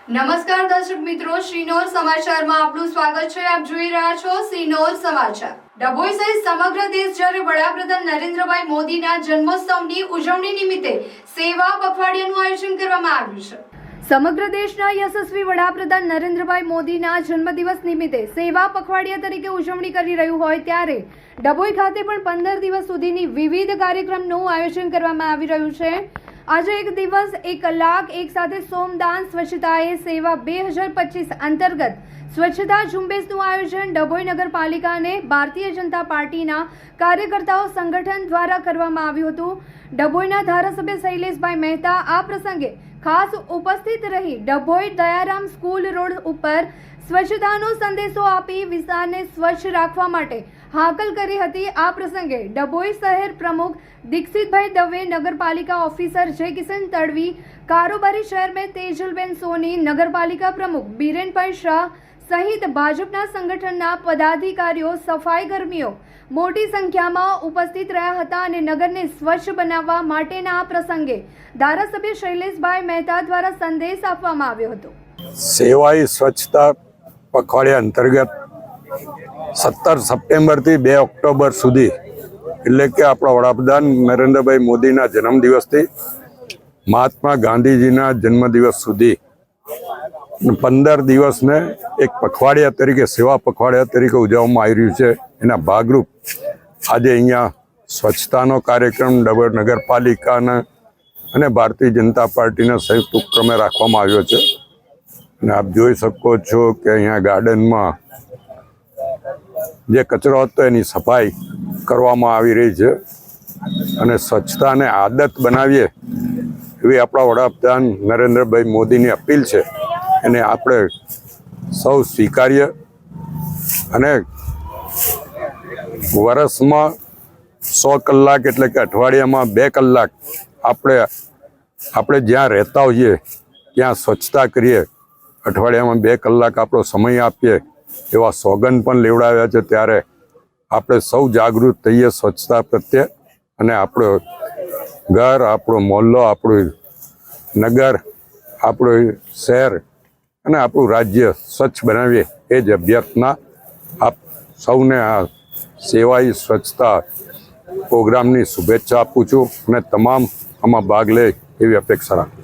નમસ્કાર દર્શક મિત્રો, શ્રીનોર સમાચારમાં આપનું સ્વાગત છે। આપ જોઈ રહ્યા છો શ્રીનોર સમાચાર। ડભોઈ સહિત સમગ્ર દેશ જ્યારે વડાપ્રધાન નરેન્દ્રભાઈ મોદીના જન્મોત્સવની ઉજવણી નિમિત્તે સેવા પખવાડિયાનું આયોજન કરવામાં આવ્યું છે। સમગ્ર દેશના યશસ્વી વડાપ્રધાન નરેન્દ્રભાઈ મોદીના જન્મદિવસ નિમિત્તે સેવા પખવાડિયા તરીકે ઉજવણી કરી રહ્યું હોય ત્યારે ડભોઈ ખાતે પણ 15 દિવસ સુધીની વિવિધ કાર્યક્રમનું આયોજન કરવામાં આવી રહ્યું છે। આજે એક દિવસ 1 કલાક એક સાથે સોમદાન સ્વચ્છતાએ સેવા 2025 અંતર્ગત સ્વચ્છતા ઝુંબેશનું આયોજન ડભોઈ નગરપાલિકા અને ભારતીય જનતા પાર્ટીના કાર્યકર્તાઓ સંગઠન દ્વારા કરવામાં આવ્યું હતું। ડભોઈના ધારાસભ્ય શૈલેષભાઈ મહેતા આ પ્રસંગે ખાસ ઉપસ્થિત રહી ડભોઈ દયારામ સ્કૂલ રોડ ઉપર સ્વચ્છતાનો સંદેશો આપી વિસ્તારને સ્વચ્છ રાખવા માટે હાકલ કરી હતી। આ પ્રસંગે ડભોઈ શહેર પ્રમુખ દીક્ષિતભાઈ દવે, નગરપાલિકા ઓફિસર જય કિશન તડવી, કારોબારી ચેરમેન તેજલબેન સોની, નગરપાલિકા પ્રમુખ બીરેનભાઈ શાહ સહિત ભાજપના સંગઠનના પદાધિકારીઓ, સફાઈ કર્મીઓ મોટી સંખ્યામાં ઉપસ્થિત રહ્યા હતા અને નગરને સ્વચ્છ બનાવવા માટેના આ પ્રસંગે ધારાસભ્ય શૈલેષભાઈ મહેતા દ્વારા સંદેશ આપવામાં આવ્યો હતો। સેવાઈ સ્વચ્છતા પખવાડિયા અંતર્ગત 17 સપ્ટેમ્બરથી 2 ઓક્ટોબર સુધી એટલે કે આપણા વડાપ્રધાન નરેન્દ્રભાઈ મોદીના જન્મદિવસથી મહાત્મા ગાંધીજીના જન્મદિવસ સુધી 15 દિવસને એક પખવાડિયા તરીકે સેવા પખવાડિયા તરીકે ઉજવવામાં આવી રહ્યું છે। એના ભાગરૂપ આજે અહીંયા સ્વચ્છતાનો કાર્યક્રમ ડભોઈ નગરપાલિકાના અને ભારતીય જનતા પાર્ટીના સંયુક્ત ઉપક્રમે રાખવામાં આવ્યો છે। અને આપ જોઈ શકો છો કે અહીંયા ગાર્ડનમાં જે કચરો હતો એની સફાઈ કરવામાં આવી રહી છે અને સ્વચ્છતાને આદત બનાવીએ એવી આપણા વડાપ્રધાન નરેન્દ્રભાઈ મોદીની અપીલ છે। એને આપણે સૌ સ્વીકારીએ અને વર્ષમાં 100 કલાક એટલે કે અઠવાડિયામાં 2 કલાક આપણે જ્યાં રહેતા હોઈએ ત્યાં સ્વચ્છતા કરીએ। અઠવાડિયામાં 2 કલાક આપણો સમય આપીએ એવા સોગંદ પણ લેવડાવ્યા છે। ત્યારે આપણે સૌ જાગૃત થઈએ સ્વચ્છતા પ્રત્યે અને આપણો ઘર, આપણો મોહલ્લો, આપણું નગર, આપણું શહેર અને આપણું રાજ્ય સ્વચ્છ બનાવીએ એ જ અભ્યર્થના આપ સૌને આ સેવાઈ સ્વચ્છતા પ્રોગ્રામની શુભેચ્છા આપું છું અને તમામ આમાં ભાગ લે એવી અપેક્ષા રાખું છું।